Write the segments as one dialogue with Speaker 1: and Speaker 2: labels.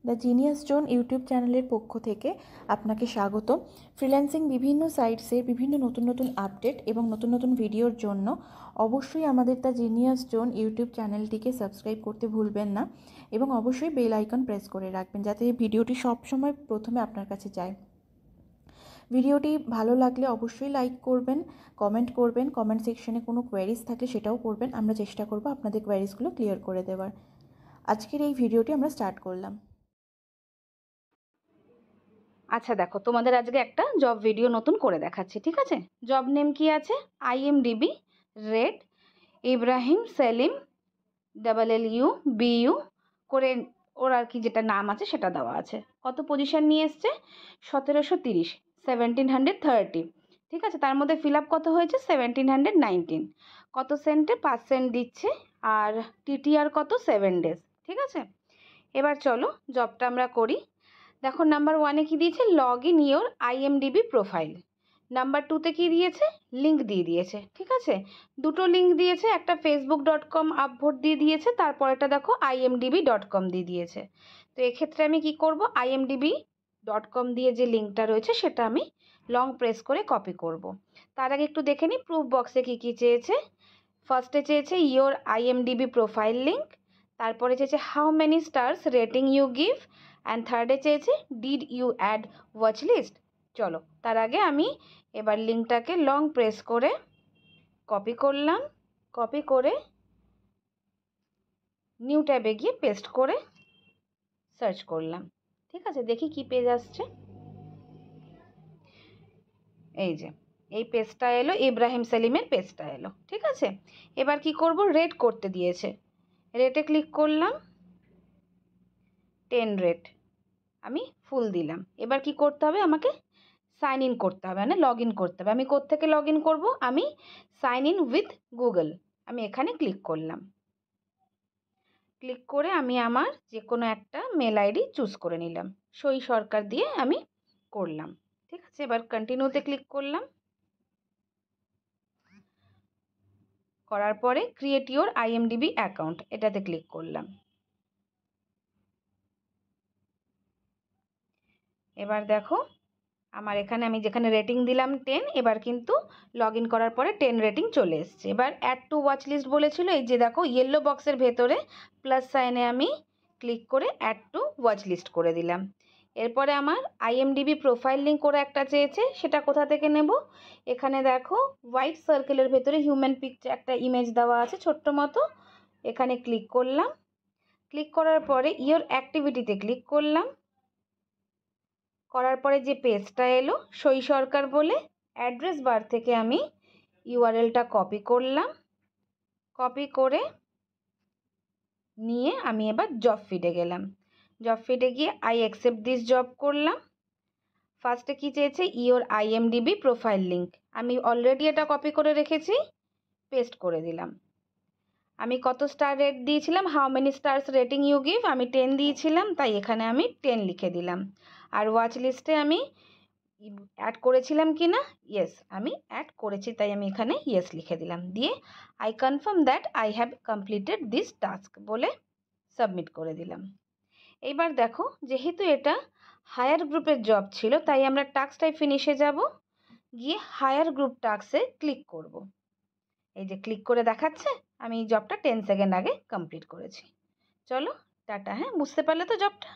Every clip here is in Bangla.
Speaker 1: দ্য জিনিয়াস জোন ইউটিউব চ্যানেলের পক্ষ থেকে আপনাকে স্বাগত। ফ্রিল্যান্সিং বিভিন্ন সাইটসের বিভিন্ন নতুন নতুন আপডেট এবং নতুন নতুন ভিডিওর জন্য অবশ্যই আমাদের দ্য জিনিয়াস জোন ইউটিউব চ্যানেলটিকে সাবস্ক্রাইব করতে ভুলবেন না এবং অবশ্যই বেল আইকন প্রেস করে রাখবেন যাতে এই ভিডিওটি সবসময় প্রথমে আপনার কাছে যায়। ভিডিওটি ভালো লাগলে অবশ্যই লাইক করবেন, কমেন্ট করবেন, কমেন্ট সেকশনে কোনো কোয়ারিজ থাকলে সেটাও করবেন। আমরা চেষ্টা করব আপনাদের কোয়ারিজগুলো ক্লিয়ার করে দেওয়ার। আজকের এই ভিডিওটি আমরা স্টার্ট করলাম।
Speaker 2: আচ্ছা দেখো, তোমাদের আজকে একটা জব ভিডিও নতুন করে দেখাচ্ছি, ঠিক আছে? জব নেম কি আছে? IMDb রেড ইব্রাহিম সেলিম LLUBU করে ওর আর কি যেটা নাম আছে সেটা দেওয়া আছে। কত পজিশন নিয়ে এসছে? 1730, 1730, ঠিক আছে। তার মধ্যে ফিল আপ কত হয়েছে? 1719। কত সেন্টে? 5 সেন্ট দিচ্ছে। আর TTR কত? 7 days, ঠিক আছে। এবার চলো জবটা আমরা করি। দেখো, নাম্বার 1-এ কী দিয়েছে? Log in your IMDb profile. Number 2-তে কী দিয়েছে? লিঙ্ক দিয়ে দিয়েছে, ঠিক আছে। দুটো লিঙ্ক দিয়েছে, একটা facebook.com আপভোট দিয়ে দিয়েছে, তারপরেটা দেখো imdb.com দিয়ে দিয়েছে। তো এক্ষেত্রে আমি কি করব? imdb.com দিয়ে যে লিঙ্কটা রয়েছে সেটা আমি লং প্রেস করে কপি করব। তার আগে একটু দেখে নিই প্রুফ বক্সে কী কী চেয়েছে। ফার্স্টে চেয়েছে ইয়োর IMDb প্রোফাইল লিঙ্ক, তারপরে চেয়েছে how many stars rating you give, and থার্ডে চেয়েছে did you add watch list. চলো, তার আগে আমি এবার লিঙ্কটাকে লং প্রেস করে কপি করলাম। কপি করে নিউ ট্যাবে গিয়ে পেস্ট করে সার্চ করলাম, ঠিক আছে। দেখি কি পেজ আসছে। এই যে এই পেজটা এলো, ইব্রাহিম সেলিমের পেজটা এলো, ঠিক আছে। এবার কি করব? রেট করতে দিয়েছে, রেটে ক্লিক করলাম। 10 রেট আমি ফুল দিলাম। এবার কি করতে হবে? আমাকে সাইন ইন করতে হবে, মানে লগ ইন করতে হবে। আমি কোত্থেকে লগ ইন করবো? আমি সাইন ইন উইথ গুগল, আমি এখানে ক্লিক করলাম। ক্লিক করে আমি আমার যে কোনো একটা মেল আইডি চুজ করে নিলাম, সই সরকার দিয়ে আমি করলাম, ঠিক আছে। এবার কন্টিনিউতে ক্লিক করলাম। করার পরে ক্রিয়েট ইওর IMDb অ্যাকাউন্ট, এটাতে ক্লিক করলাম। এবার দেখো আমার এখানে আমি যেখানে রেটিং দিলাম 10, এবার কিন্তু লগ ইন করার পরে 10 রেটিং চলে এসছে। এবার অ্যাড টু ওয়াচ লিস্ট বলেছিল, এই যে দেখো ইয়েলো বক্সের ভেতরে প্লাস সাইনে আমি ক্লিক করে অ্যাড টু ওয়াচ লিস্ট করে দিলাম। এরপরে আমার IMDb প্রোফাইল লিঙ্ক করে একটা চেয়েছে, সেটা কোথা থেকে নেব? এখানে দেখো হোয়াইট সার্কেলের ভেতরে হিউম্যান পিকচার একটা ইমেজ দেওয়া আছে ছোট্ট মতো, এখানে ক্লিক করলাম। ক্লিক করার পরে ইওর অ্যাক্টিভিটিতে ক্লিক করলাম। করার পরে যে পেজটা এলো সই সরকার বলে, অ্যাড্রেস বার থেকে আমি URLটা কপি করলাম। কপি করে নিয়ে আমি এবার জব ফিডে গেলাম। জব ফিডে গিয়ে আই অ্যাকসেপ্ট দিস জব করলাম। ফার্স্টে কি চেয়েছে? ইওর IMDb প্রোফাইল লিঙ্ক, আমি অলরেডি এটা কপি করে রেখেছি, পেস্ট করে দিলাম। আমি কত স্টার রেট দিয়েছিলাম? How many stars rating you give, আমি 10 দিয়েছিলাম, তাই এখানে আমি 10 লিখে দিলাম। আর ওয়াচ লিস্টে আমি অ্যাড করেছিলাম কি না? ইয়েস, আমি অ্যাড করেছি, তাই আমি এখানে ইয়েস লিখে দিলাম। দিয়ে I confirm that I have completed this task বলে সাবমিট করে দিলাম। এইবার দেখো, যেহেতু এটা হায়ার গ্রুপের জব ছিল, তাই আমরা টাস্কটাই ফিনিশে যাব, গিয়ে হায়ার গ্রুপ টাস্কে ক্লিক করব। এই যে ক্লিক করে দেখাচ্ছে আমি এই জবটা 10 সেকেন্ড আগে কমপ্লিট করেছি। চলো টাটা। হ্যাঁ, বুঝতে পারলে তো জবটা?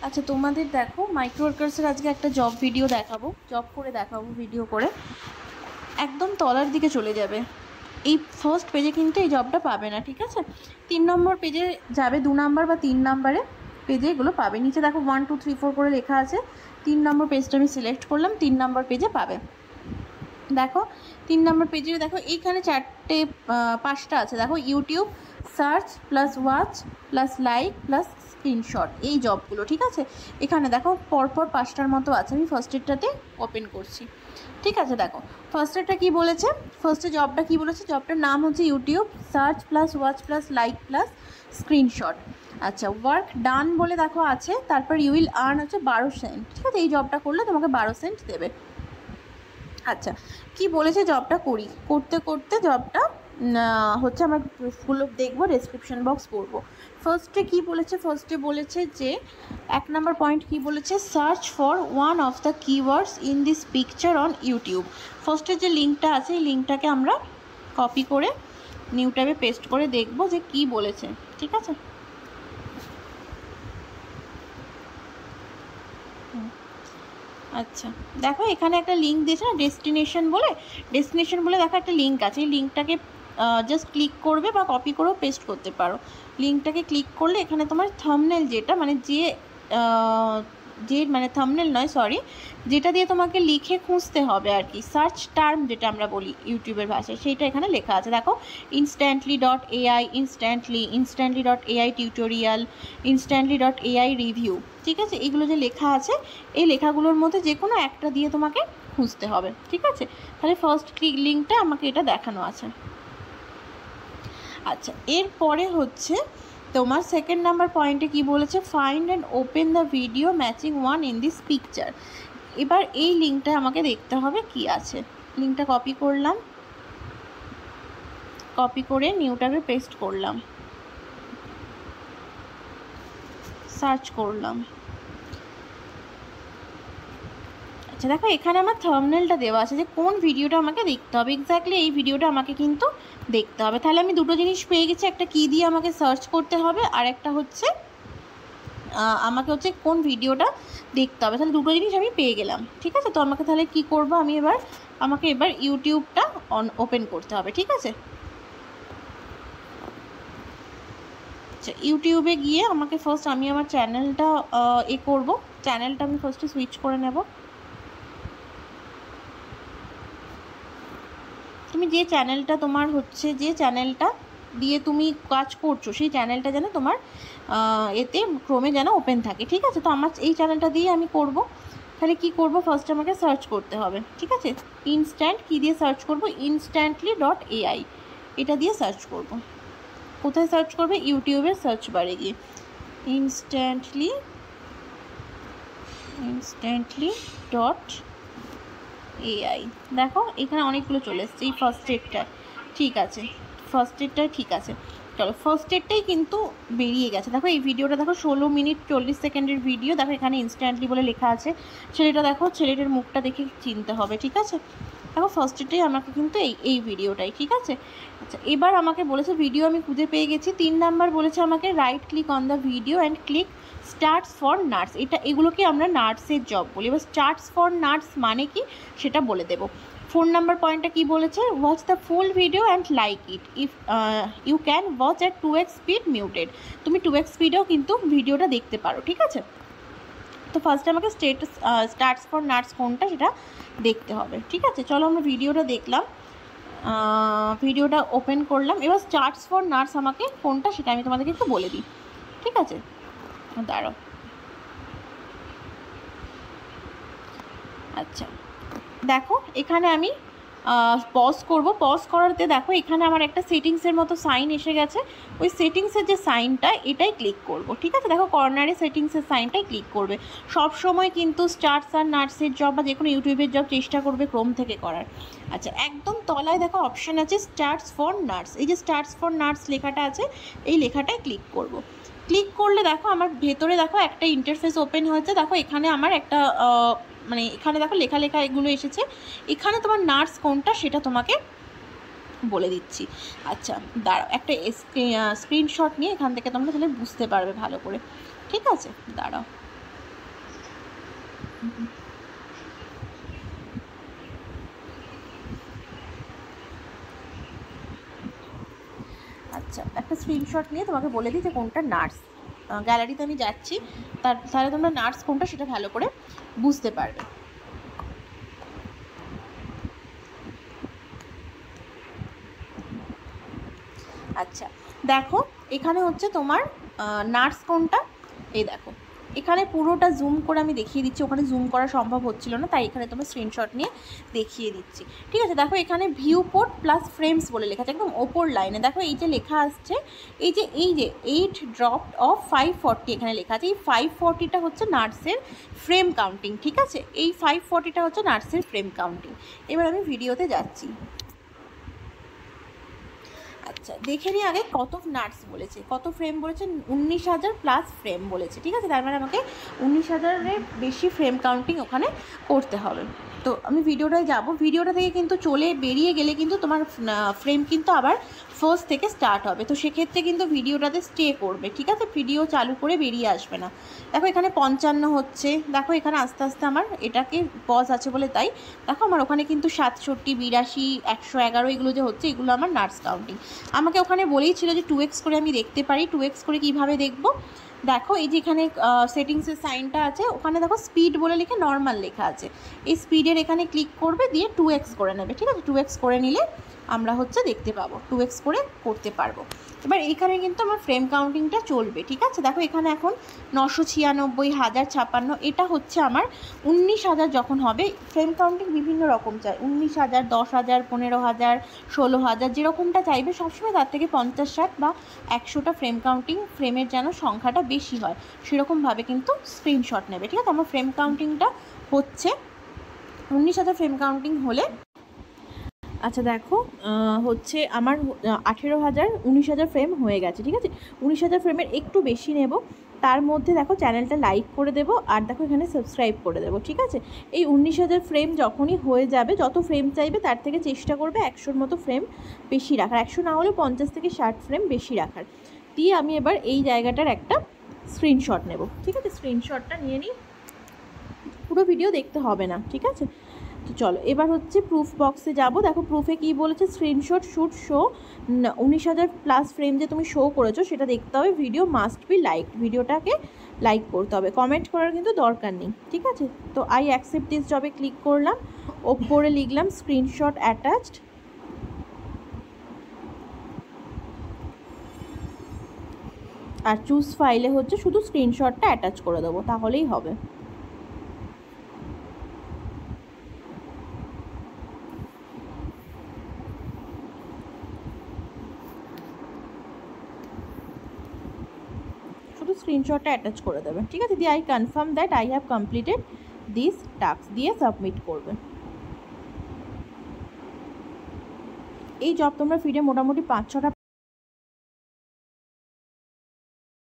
Speaker 1: আচ্ছা, তোমাদের দেখো মাইক্রো ওয়ার্কার্সের আজকে একটা জব ভিডিও দেখাবো, জব করে দেখাবো ভিডিও করে। একদম তলার দিকে চলে যাবে, এই ফার্স্ট পেজে কিন্তু এই জবটা পাবে না, ঠিক আছে। 3 নম্বর পেজে যাবে, 2 নাম্বার বা 3 নাম্বারে পেজে এগুলো পাবে। নিচে দেখো 1 2 3 4 করে লেখা আছে। 3 নম্বর পেজটা আমি সিলেক্ট করলাম, 3 নম্বর পেজে পাবে। দেখো 3 নম্বর পেজে দেখো এইখানে 5টা আছে। দেখো YouTube search plus watch plus like plus screenshot, এই জবগুলো, ঠিক আছে। এখানে দেখো পরপর 5টার মতো আছে। আমি ফার্স্টেরটাতে ওপেন করছি, ঠিক আছে। দেখো ফার্স্টেরটা কী বলেছে, ফার্স্টে জবটা কী বলেছে? জবটার নাম হচ্ছে YouTube search plus watch plus like plus screenshot. আচ্ছা, ওয়ার্ক ডান বলে দেখো আছে, তারপর ইউ উইল আর্ন হচ্ছে 12 সেন্ট, ঠিক আছে। এই জবটা করলে তোমাকে 12 সেন্ট দেবে। আচ্ছা, কি বলেছে? জবটা করতে করতে জবটা হচ্ছে আমার প্রুফগুলো দেখবো, ডেসক্রিপশন বক্স পড়বো। ফার্স্টে বলেছে যে 1 নম্বর পয়েন্ট কি বলেছে, search for one of the keywords in this picture on YouTube. ফার্স্টে যে লিঙ্কটা আছে এই লিঙ্কটাকে আমরা কপি করে নিউ ট্যাবে পেস্ট করে দেখবো যে কি বলেছে, ঠিক আছে। আচ্ছা দেখো এখানে একটা লিঙ্ক দিয়েছে না, ডেস্টিনেশন বলে দেখো একটা লিঙ্ক আছে। এই লিঙ্কটাকে জাস্ট ক্লিক করবে বা কপি করেও পেস্ট করতে পারো। লিঙ্কটাকে ক্লিক করলে এখানে তোমার থাম্বনেল যেটা মানে থাম্বনেল নয় সরি, যেটা দিয়ে তোমাকে লিখে খুঁজতে হবে আর কি, সার্চ টার্ম যেটা আমরা বলি ইউটিউবের ভাষায়, সেইটা এখানে লেখা আছে। দেখো instantly.ai, instantly.ai tutorial, instantly.ai review, ঠিক আছে। এগুলো যে লেখা আছে এই লেখাগুলোর মধ্যে যে কোনো একটা দিয়ে তোমাকে খুঁজতে হবে, ঠিক আছে। তাহলে ফার্স্ট লিঙ্কটা আমাকে এটা দেখানো আছে। আচ্ছা এরপরে হচ্ছে তোমার 2nd নাম্বার পয়েন্টে কি বলেছে, find and open the video matching one in this picture. এবার এই লিঙ্কটা আমাকে দেখতে হবে কি আছে। লিঙ্কটা কপি করলাম, কপি করে নিউ ট্যাবে পেস্ট করলাম, সার্চ করলাম। আচ্ছা দেখো এখানে আমার থাম্বনেলটা দেওয়া আছে যে কোন ভিডিওটা আমাকে দেখতে হবে, এক্স্যাক্টলি এই ভিডিওটা আমাকে কিন্তু দেখতে হবে। তাহলে আমি দুটো জিনিস পেয়ে গেছি, একটা কি দিয়ে আমাকে সার্চ করতে হবে আর একটা হচ্ছে আমাকে হচ্ছে কোন ভিডিওটা দেখতে হবে। তাহলে দুটো জিনিস আমি পেয়ে গেলাম, ঠিক আছে। তো আমাকে তাহলে কি করব, আমাকে এবার ইউটিউবটা ওপেন করতে হবে, ঠিক আছে। আচ্ছা ইউটিউবে গিয়ে আমাকে ফার্স্ট আমি আমার চ্যানেলটা চ্যানেলটা আমি ফার্স্টে সুইচ করে নেব। তুমি যে চ্যানেলটা তোমার হচ্ছে, যে চ্যানেলটা দিয়ে তুমি কাজ করছো সেই চ্যানেলটা যেন তোমার এতে ক্রোমে যেন ওপেন থাকে, ঠিক আছে। তো আমার এই চ্যানেলটা দিয়ে আমি করব। তাহলে কি করব, ফার্স্ট আমাকে সার্চ করতে হবে, ঠিক আছে। কি দিয়ে সার্চ করব, instantly.ai এটা দিয়ে সার্চ করব। কোথায় সার্চ করবে, ইউটিউবের সার্চ বারে গিয়ে instantly.ai দেখো এখানে অনেকগুলো চলে এসছে। এই ফার্স্ট এডটা ঠিক আছে, চলো ফার্স্ট এডটাই কিন্তু বেরিয়ে গেছে। দেখো এই ভিডিওটা দেখো 16 মিনিট 40 সেকেন্ডের ভিডিও। দেখো এখানে ইনস্ট্যান্টলি বলে লেখা আছে। ছেলেটার মুখটা দেখে চিনতে হবে, ঠিক আছে। দেখো ফার্স্ট এডটাই আমাকে কিন্তু এই ভিডিওটাই, ঠিক আছে। আচ্ছা এবার আমাকে বলেছে ভিডিও আমি খুঁজে পেয়ে গেছি। 3 নাম্বার বলেছে আমাকে right click on the video and click starts for nurse. এগুলোকে আমরা নার্সের জব বলি। এবার স্টার্টস ফর নার্স মানে কি সেটা বলে দেবো। 4 নাম্বার পয়েন্টটা কি বলেছে, watch the full video and like it if you can watch at 2x speed muted. তুমি 2x স্পিডেও কিন্তু ভিডিওটা দেখতে পারো, ঠিক আছে। তো ফার্স্টে আমাকে স্টার্টস ফর নার্স কোনটা সেটা দেখতে হবে, ঠিক আছে। চলো আমরা ভিডিওটা দেখলাম, ভিডিওটা ওপেন করলাম। এবার স্টার্টস ফর নার্স আমাকে কোনটা সেটা আমি তোমাদেরকে একটু বলে দিই, ঠিক আছে। দাঁড়াও, আচ্ছা দেখো এখানে আমি পজ করব। পজ করাতে দেখো এখানে আমার একটা সেটিংসের মতো সাইন এসে গেছে। ওই সেটিংসের যে সাইনটা এটাই ক্লিক করব, ঠিক আছে। দেখো কর্নারে সেটিংসের সাইনটাই ক্লিক করবে। সব সময় কিন্তু স্টার্টস আর নার্সের জব বা যে কোনো ইউটিউবের জব চেষ্টা করবে ক্রোম থেকে করার। আচ্ছা একদম তলায় দেখো অপশান আছে স্টার্টস ফর নার্স। এই যে স্টার্টস ফর নার্স লেখাটা আছে এই লেখাটায় ক্লিক করব। ক্লিক করলে দেখো আমার ভেতরে দেখো একটা ইন্টারফেস ওপেন হয়েছে। দেখো এখানে আমার একটা মানে এখানে দেখো লেখা এগুলো এসেছে। এখানে তোমার নার্স কোনটা সেটা তোমাকে বলে দিচ্ছি। আচ্ছা দাঁড়াও, একটা স্ক্রিনশট নিয়ে এখান থেকে তোমরা তাহলে বুঝতে পারবে ভালো করে, ঠিক আছে। দাঁড়াও, আচ্ছা একটা স্ক্রিনশট নিয়ে তোমাকে বলে দিই যে কোনটা নার্স। গ্যালারিতে আমি যাচ্ছি, তাহলে তোমরা নার্স কোনটা সেটা ভালো করে বুঝতে পারবে। আচ্ছা দেখো এখানে হচ্ছে তোমার নার্স কোনটা, এই দেখো এখানে পুরোটা জুম করে আমি দেখিয়ে দিচ্ছি। ওখানে জুম করা সম্ভব হচ্ছিল না, তাই এখানে তোমার স্ক্রিনশট নিয়ে দেখিয়ে দিচ্ছি, ঠিক আছে। দেখো এখানে ভিউ পোর্ট প্লাস ফ্রেমস বলে লেখা আছে একদম ওপর লাইনে। দেখো এই যে লেখা আসছে এই যে 8 ড্রপ অফ 540 এখানে লেখা আছে। এই 540টা হচ্ছে নার্সের ফ্রেম কাউন্টিং, ঠিক আছে। এই 540টা হচ্ছে নার্সের ফ্রেম কাউন্টিং। এবার আমি ভিডিওতে যাচ্ছি। আচ্ছা দেখে নিই আগে কত নাটস বলেছে, কত ফ্রেম বলেছে, 19,000 প্লাস ফ্রেম বলেছে, ঠিক আছে। তার মানে আমাকে 19,000-এর বেশি ফ্রেম কাউন্টিং ওখানে করতে হবে। তো আমি ভিডিওটায় যাব, ভিডিওটা থেকে কিন্তু চলে বেরিয়ে গেলে কিন্তু তোমার ফ্রেম কিন্তু আবার ফার্স্ট থেকে স্টার্ট হবে। তো সেক্ষেত্রে কিন্তু ভিডিওটাতে স্টে করবে, ঠিক আছে, ভিডিও চালু করে বেরিয়ে আসবে না। দেখো এখানে 55 হচ্ছে, দেখো এখানে আস্তে আস্তে আমার এটাকে পজ আছে বলে তাই দেখো আমার ওখানে কিন্তু 67, 82, 111 এগুলো যে হচ্ছে এগুলো আমার নাটস কাউন্টিং। আমাকে ওখানে বলেই ছিল যে 2x করে আমি দেখতে পারি। 2x করে কীভাবে দেখবো, দেখো এই যে এখানে সেটিংসের সাইনটা আছে, ওখানে দেখো স্পিড বলে লিখে নর্মাল লেখা আছে, এই স্পিডের এখানে ক্লিক করবে, দিয়ে 2x করে নেবে, ঠিক আছে। 2x করে নিলে আমরা হচ্ছে দেখতে পাবো, 2x করে করতে পারবো। এবার এইখানে কিন্তু আমার ফ্রেম কাউন্টিংটা চলবে, ঠিক আছে। দেখো এখানে এখন 996, 1056, এটা হচ্ছে আমার 19,000 যখন হবে। ফ্রেম কাউন্টিং বিভিন্ন রকম চাই, 19,000, 10,000, 15,000, 16,000, যেরকমটা চাইবে সবসময় তার থেকে 50, 60 বা 100টা ফ্রেম কাউন্টিং, ফ্রেমের যেন সংখ্যাটা বেশি হয় সেরকমভাবে কিন্তু স্ক্রিনশট নেবে, ঠিক আছে। আমার ফ্রেম কাউন্টিংটা হচ্ছে 19,000 ফ্রেম কাউন্টিং হলে, আচ্ছা দেখো হচ্ছে আমার 18,000, 19,000 ফ্রেম হয়ে গেছে, ঠিক আছে। 19,000 ফ্রেমের একটু বেশি নেব, তার মধ্যে দেখো চ্যানেলটা লাইক করে দেবো, আর দেখো এখানে সাবস্ক্রাইব করে দেবো, ঠিক আছে। এই 19,000 ফ্রেম যখনই হয়ে যাবে, যত ফ্রেম চাইবে তার থেকে চেষ্টা করবে 100-র মতো ফ্রেম বেশি রাখার, 100 না হলেও 50 থেকে 60 ফ্রেম বেশি রাখার। দিয়ে আমি এবার এই জায়গাটার একটা স্ক্রিনশট নেব, ঠিক আছে। স্ক্রিনশটটা নিয়ে নিই, পুরো ভিডিও দেখতে হবে না, ঠিক আছে। তো চলো এবার হচ্ছে প্রুফ বক্সে যাব। দেখো প্রুফে কি বলেছে, screenshot should show 19,000 plus frame যে তুমি শো করেছো সেটা দেখতে হবে, ভিডিও মাস্ট বি লাইক, ভিডিওটাকে লাইক করতে হবে, কমেন্ট করার কিন্তু দরকার নেই, ঠিক আছে। তো আই অ্যাকসেপ্ট দিস জবে ক্লিক করলাম, ওপরে লিখলাম স্ক্রিনশট অ্যাটাচড, আর চুজ ফাইলে হচ্ছে শুধু স্ক্রিনশটটা অ্যাটাচ করে দেবো, তাহলেই হবে। শুধু স্ক্রিনশটটা অ্যাটাচ করে দেবে, ঠিক আছে। দিয়ে I confirm that I have completed this task দিয়ে সাবমিট করবে। এই জব তোমরা ফিডে মোটামুটি 5-6টা